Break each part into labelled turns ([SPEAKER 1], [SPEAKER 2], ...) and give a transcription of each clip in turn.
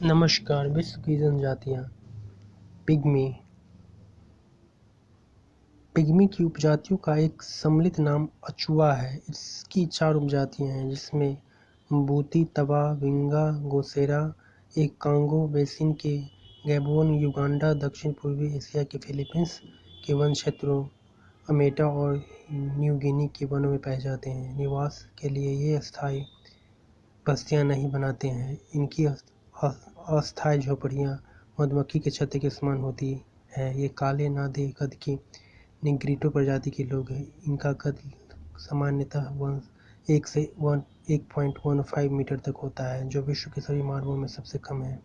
[SPEAKER 1] नमस्कार। विश्व की जनजातियाँ। पिग्मी। पिग्मी की उपजातियों का एक सम्मिलित नाम अचुआ है। इसकी 4 उपजातियाँ हैं, जिसमें बूती, तवा, विंगा, गोसेरा, एक कांगो बेसिन के गैबोन, युगांडा, दक्षिण पूर्वी एशिया के फिलीपींस के वन क्षेत्रों, अमेटा और न्यू गिनी के वनों में पाए जाते हैं। निवास के लिए ये अस्थायी बस्तियाँ नहीं बनाते हैं। इनकी अस्थायी झोपड़ियाँ मधुमक्खी के छत्ते के समान होती हैं। ये काले नादे कद के निग्रिटो प्रजाति के लोग हैं। इनका कद सामान्यतः 1 से 1.15 मीटर तक होता है, जो विश्व के सभी मानवों में सबसे कम है।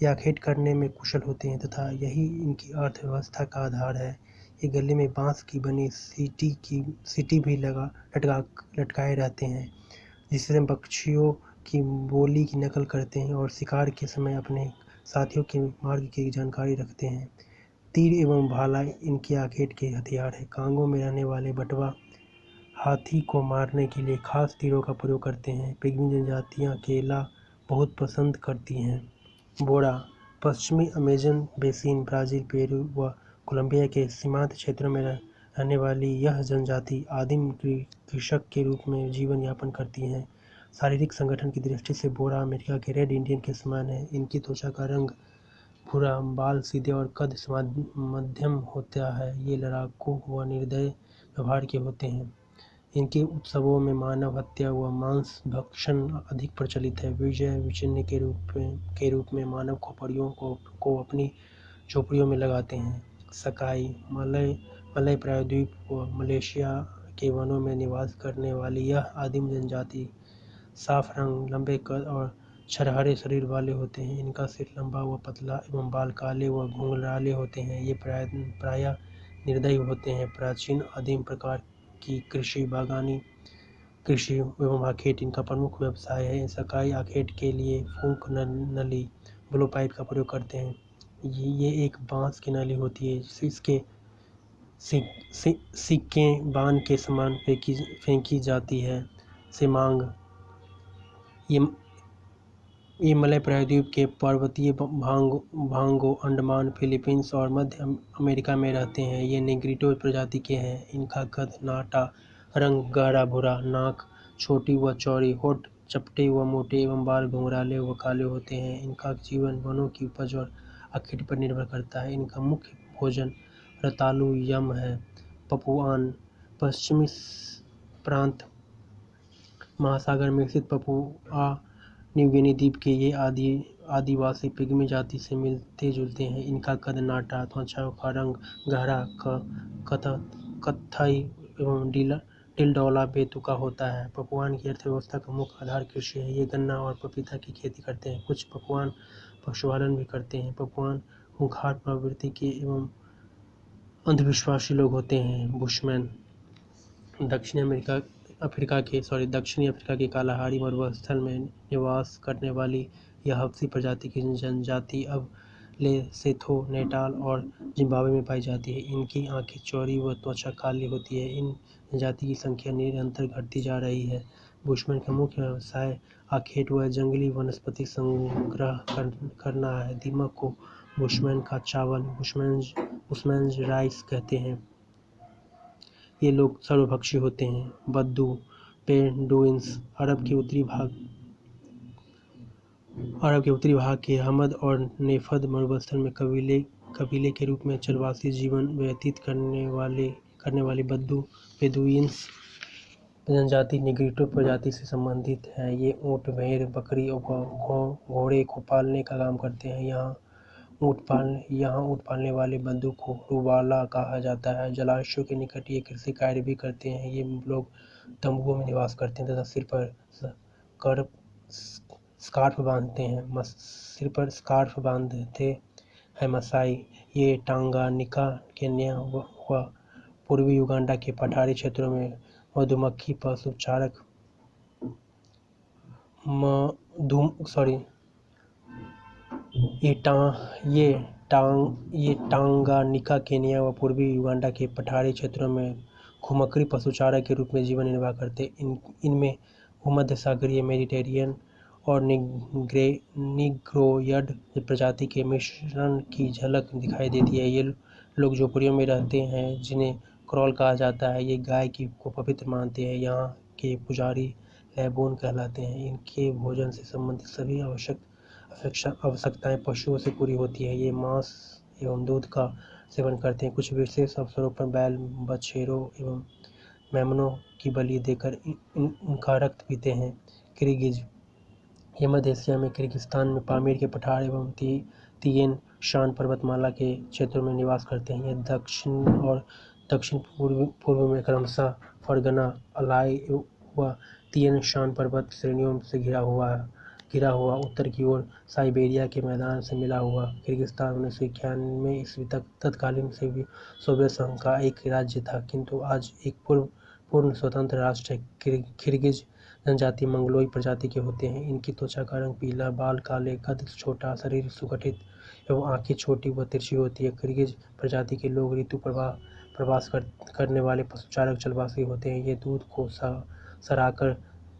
[SPEAKER 1] ये आखेट करने में कुशल होते हैं तथा यही इनकी अर्थव्यवस्था का आधार है। ये गले में बांस की बनी सीटी भी लटकाए रहते हैं, जिससे पक्षियों की बोली की नकल करते हैं और शिकार के समय अपने साथियों के मार्ग की जानकारी रखते हैं। तीर एवं भाला इनके आखेट के हथियार हैं। कांगो में रहने वाले बटवा हाथी को मारने के लिए खास तीरों का प्रयोग करते हैं। पिग्मी जनजातियाँ केला बहुत पसंद करती हैं। बोरा। पश्चिमी अमेज़न बेसिन, ब्राज़ील, पेरू व कोलंबिया के सीमांत क्षेत्रों में रहने वाली यह जनजाति आदिम कृषक के रूप में जीवन यापन करती हैं। शारीरिक संगठन की दृष्टि से बोरा अमेरिका के रेड इंडियन के समान है। इनकी त्वचा का रंग भूरा, बाल सीधे और कद मध्यम होता है। ये लड़ाकू व निर्दयी व्यवहार के होते हैं। इनके उत्सवों में मानव हत्या व मांस भक्षण अधिक प्रचलित है। विजय विचिन्न के रूप में मानव खोपड़ियों को अपनी झोपड़ियों में लगाते हैं। सकाई। मलय प्रायद्वीप व मलेशिया के वनों में निवास करने वाली यह आदिम जनजाति साफ रंग, लंबे कद और छरहरे शरीर वाले होते हैं। इनका सिर लंबा व पतला एवं बाल काले व घुंघराले होते हैं। ये प्रायः निर्दयी होते हैं। प्राचीन आदिम प्रकार की कृषि, बागवानी, कृषि एवं आखेट इनका प्रमुख व्यवसाय है। सकाई आखेट के लिए फूंक नली, ब्लोपाइप का प्रयोग करते हैं। ये एक बांस की नली होती है। इसके सिक्कें बाण के समान फेंकी जाती है। सेमांग। ये मलय प्रायद्वीप के पर्वतीय भागों, अंडमान, फिलीपींस और मध्य अमेरिका में रहते हैं। ये नेग्रिटो प्रजाति के हैं। इनका कद नाटा, रंग गहरा भूरा, नाक छोटी व चौड़ी, होठ चपटे व मोटे एवं बाल घुंघराले व काले होते हैं। इनका जीवन वनों की उपज और आखेट पर निर्भर करता है। इनका मुख्य भोजन रतालू यम है। पपुआन। पश्चिमी प्रांत महासागर में स्थित पपुआ न्यू गिनी द्वीप के ये आदिवासी पिग्मी जाति से मिलते जुलते हैं। इनका कद नाटा, त्वचा का रंग गहरा कत्थई एवं डिलडौला बेतुका होता है। पपुआन की अर्थव्यवस्था का मुख्य आधार कृषि है। ये गन्ना और पपीता की खेती करते हैं। कुछ पपुआन पशुपालन भी करते हैं। पपुआन खूंखार प्रवृत्ति के एवं अंधविश्वासी लोग होते हैं। बुशमैन। दक्षिणी अफ्रीका के कालाहारी मरुस्थल में निवास करने वाली यह हब्सी प्रजाति की जनजाति अब लेसोथो, नेटाल और जिम्बाब्वे में पाई जाती है। इनकी आंखें चौड़ी व त्वचा काली होती है। इन जनजाति की संख्या निरंतर घटती जा रही है। बुशमैन का मुख्य व्यवसाय आखेट व जंगली वनस्पति संग्रह करना है। दीमक को बुशमैन का चावल, बुशमैन्स राइस कहते हैं। ये लोग सर्वभक्षी होते हैं। बद्दू, बेडूइन्स अरब के उत्तरी भाग के हमद और नेफद मरुस्थल में कबीले के रूप में चलवासी जीवन व्यतीत करने वाली बेदुइन्स जनजाति नेग्रिटो प्रजाति से संबंधित है। ये ऊँट, भेड़, बकरी और घोड़े को पालने का काम करते हैं। यहाँ ऊँट पालने वाले बद्दू को रुबाला कहा जाता है। जलाशयों के निकट ये कृषि कार्य भी करते हैं। ये लोग तंबुओं में निवास करते हैं तथा सिर पर स्कार्फ बांधते हैं। मसाई। ये टांगानिका, केन्या व पूर्वी युगांडा के पठारी क्षेत्रों में मधुमक्खी पशुचारक ये टांगानिका, केन्या व पूर्वी युगांडा के पठारी क्षेत्रों में घुमक्कड़ी पशुचारक के रूप में जीवन निर्वाह करते हैं। इनमें भूमध्य सागरीय, मेडिटेरियन और निग्रोयड प्रजाति के मिश्रण की झलक दिखाई देती है। ये लोग झोपड़ियों में रहते हैं जिन्हें क्रॉल कहा जाता है। ये गाय को पवित्र मानते हैं। यहाँ के पुजारी लैबोन कहलाते हैं। इनके भोजन से संबंधित सभी आवश्यकताएं पशुओं से पूरी होती है। ये मांस एवं दूध का सेवन करते हैं। कुछ विशेष अवसरों पर बैल, बछड़ों एवं मेमनों की बलि देकर उनका रक्त पीते हैं। किर्गिज ये मध्य एशिया में किर्गिस्तान में पामीर के पठार एवं तियेन शान पर्वतमाला के क्षेत्रों में निवास करते हैं। ये दक्षिण पूर्व में क्रमशः फरगना, अलाई व तियेन शान पर्वत श्रेणियों से घिरा हुआ उत्तर की ओर साइबेरिया के मैदान से मिला हुआ। किर्गिस्तान 1991 ईस्वी तक तत्कालीन सोवियत संघ का एक राज्य था, किंतु आज एक पूर्ण स्वतंत्र राष्ट्र है। किर्गिज जनजाति मंगलोई प्रजाति के होते हैं। इनकी त्वचा का रंग पीला, बाल काले, कद छोटा, शरीर सुगठित एवं आंखें छोटी व तिरछी होती है। किर्गिज प्रजाति के लोग ऋतु प्रवास करने वाले पशुचारक जलवासी होते हैं। ये दूध को सराकर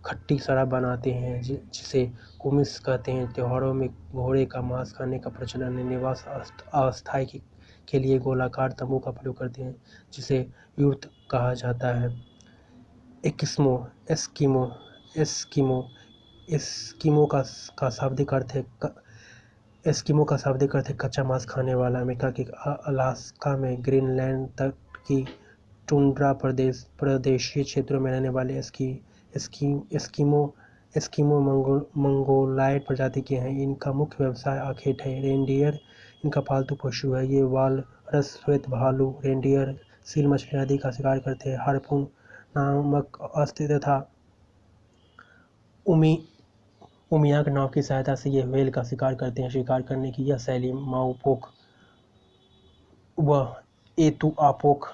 [SPEAKER 1] खट्टी शराब बनाते हैं जिसे कुमिस कहते हैं। त्योहारों में घोड़े का मांस खाने का प्रचलन है। निवास अस्थायी के लिए गोलाकार तंबू का प्रयोग करते हैं जिसे यूर्त कहा जाता है। एस्किमो का शाब्दिक अर्थ है कच्चा मांस खाने वाला। अमेरिका के अलास्का में ग्रीनलैंड तक की टुंड्रा प्रदेशीय क्षेत्रों में रहने वाले एस्किमो मंगोलायड प्रजाति के हैं। इनका मुख्य व्यवसाय आखेट है। रेनडियर इनका पालतू पशु है। ये वालरस, श्वेत भालू, रेनडियर, सील मछली आदि का शिकार करते हैं। हार्पून नामक अस्त्र तथा उमियाक नाव की सहायता से ये व्हेल का शिकार करते हैं। शिकार करने की यह शैली माओपोक व इतुआपोक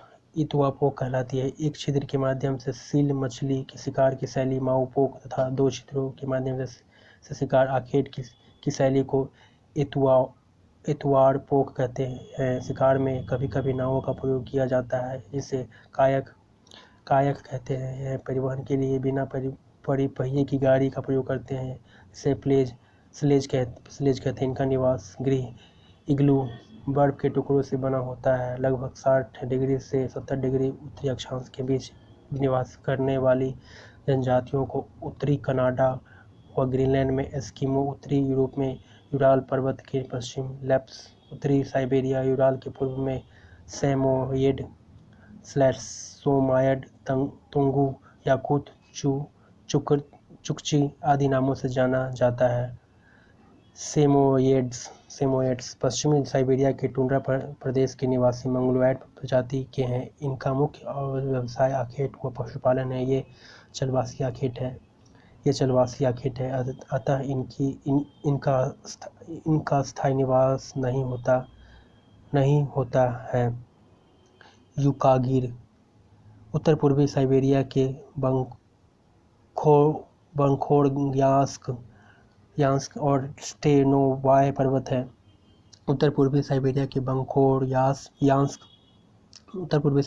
[SPEAKER 1] कहलाती है। एक छिद्र के माध्यम से सील मछली के शिकार की शैली माओपोक तथा दो छिद्रों के माध्यम से शिकार आखेट की शैली को इतुआरपोक कहते हैं। शिकार में कभी कभी नावों का प्रयोग किया जाता है जिसे कायक कहते हैं। यह परिवहन के लिए बिना परिपहिए की गाड़ी का प्रयोग करते हैं जिसे स्लेज कहते हैं। इनका निवास गृह इग्लू बर्फ के टुकड़ों से बना होता है। लगभग 60 डिग्री से 70 डिग्री उत्तरी अक्षांश के बीच निवास करने वाली जनजातियों को उत्तरी कनाडा व ग्रीनलैंड में एस्किमो, उत्तरी यूरोप में यूराल पर्वत के पश्चिम लैप्स, उत्तरी साइबेरिया यूराल के पूर्व में सैमोयेड, सोमायड, तुंगू, याकुत, चुकची आदि नामों से जाना जाता है। सेमोयेड्स पश्चिमी साइबेरिया के टुंड्रा प्रदेश के निवासी मंगलोइड प्रजाति के हैं। इनका मुख्य व्यवसाय आखेट व पशुपालन है। ये चलवासी आखेट है। अतः इनका स्थायी निवास नहीं होता है। यूकागिर उत्तर पूर्वी साइबेरिया के बंखोरयास्क और स्टेनोवाय पर्वत है। उत्तर पूर्वी साइबेरिया के बंखोरयास्क, उत्तर पूर्वी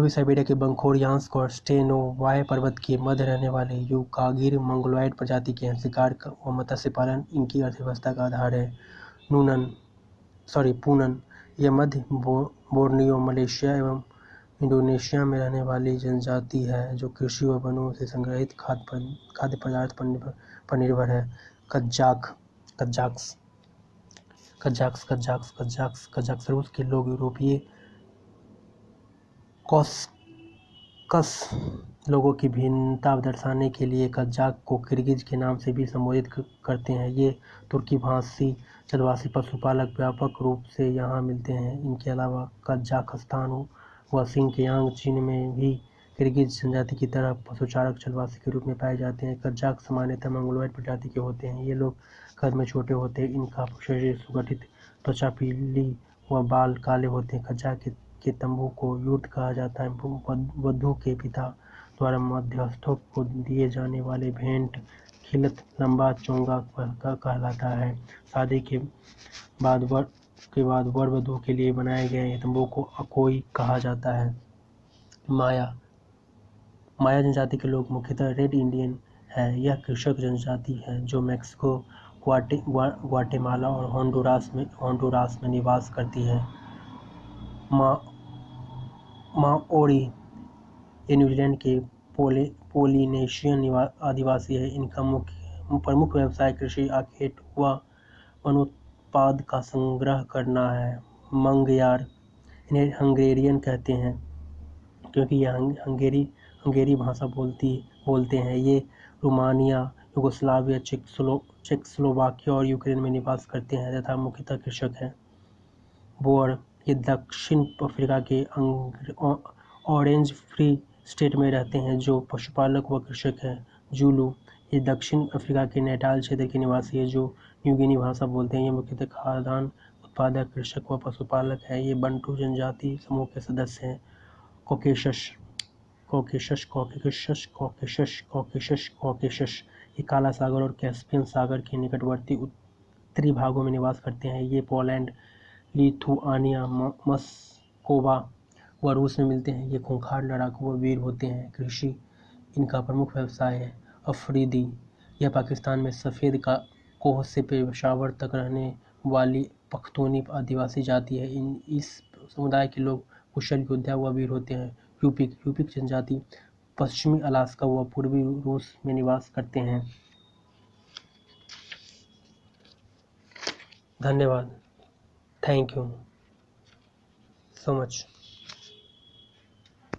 [SPEAKER 1] साइबेरिया के बंखोरयास्क और स्टेनोवाय पर्वत के मध्य रहने वाले यूकागिर मंगलोइड प्रजाति के हैं। शिकार व मत्स्य पालन इनकी अर्थव्यवस्था का आधार है। पूनन यह मध्य बोर्नियो, मलेशिया एवं इंडोनेशिया में रहने वाली जनजाति है जो कृषि व वनों से संग्रहित खाद्य पदार्थ पर निर्भर है। कजाक्स रूस के लोग यूरोपीय कॉस्कस लोगों की भिन्नता दर्शाने के लिए कजाक को किर्गिज के नाम से भी संबोधित करते हैं। ये तुर्की भाषी चलवासी पशुपालक व्यापक रूप से यहाँ मिलते हैं। इनके अलावा कजाकिस्तान व शिनकियांग चीन में भी किर्गिज जनजाति की तरह पशुचारक चलवासी के रूप में पाए जाते हैं। कजाक सामान्यतः मंगलोइड प्रजाति के होते हैं। ये लोग कद में छोटे होते हैं। इनका शरीर सुगठित, त्वचा पीली व बाल काले होते हैं। कजाक के तंबू को यूर्ट कहा जाता है। वधू के पिता द्वारा मध्यस्थों को दिए जाने वाले भेंट खिलत लंबा चोंगा कहलाता है। शादी के बाद वर वधू के लिए बनाए गए तंबू को अकोई कहा जाता है। माया जनजाति के लोग मुख्यतः रेड इंडियन है। यह कृषक जनजाति है जो मैक्सिको, ग्वाटेमाला और होंडुरास में निवास करती है। माओरी ये न्यूजीलैंड के पोलिनेशियन आदिवासी है। इनका प्रमुख व्यवसाय कृषि, आखेट व वनोत्पाद का संग्रह करना है। मंगयार इन्हें हंगेरियन कहते हैं क्योंकि ये हंगेरी भाषा बोलते हैं। ये रोमानिया, यूगोस्लाविया, चेकोस्लोवाकिया और यूक्रेन में निवास करते हैं तथा मुख्यतः कृषक हैं। बोअर ये दक्षिण अफ्रीका के ऑरेंज फ्री स्टेट में रहते हैं जो पशुपालक व कृषक हैं। जूलू ये दक्षिण अफ्रीका के नेटाल क्षेत्र के निवासी है जो न्यू गिनी भाषा बोलते हैं। ये मुख्यतः खाद्यान्न उत्पादक, कृषक व पशुपालक हैं। ये बंटू जनजाति समूह के सदस्य हैं। कॉकेशस ये काला सागर और कैस्पियन सागर के निकटवर्ती उत्तरी भागों में निवास करते हैं। ये पोलैंड, लिथुआनिया, मस्कोवा व रूस में मिलते हैं। ये खूंखार, लड़ाकू व वीर होते हैं। कृषि इनका प्रमुख व्यवसाय है। अफरीदी यह पाकिस्तान में सफ़ेद कोह से पेशावर तक रहने वाली पख्तूनी आदिवासी जाति है। इस समुदाय के लोग कुशल योद्धा व वीर होते हैं। यूपिक जनजाति पश्चिमी अलास्का व पूर्वी रूस में निवास करते हैं। धन्यवाद। Thank you so much.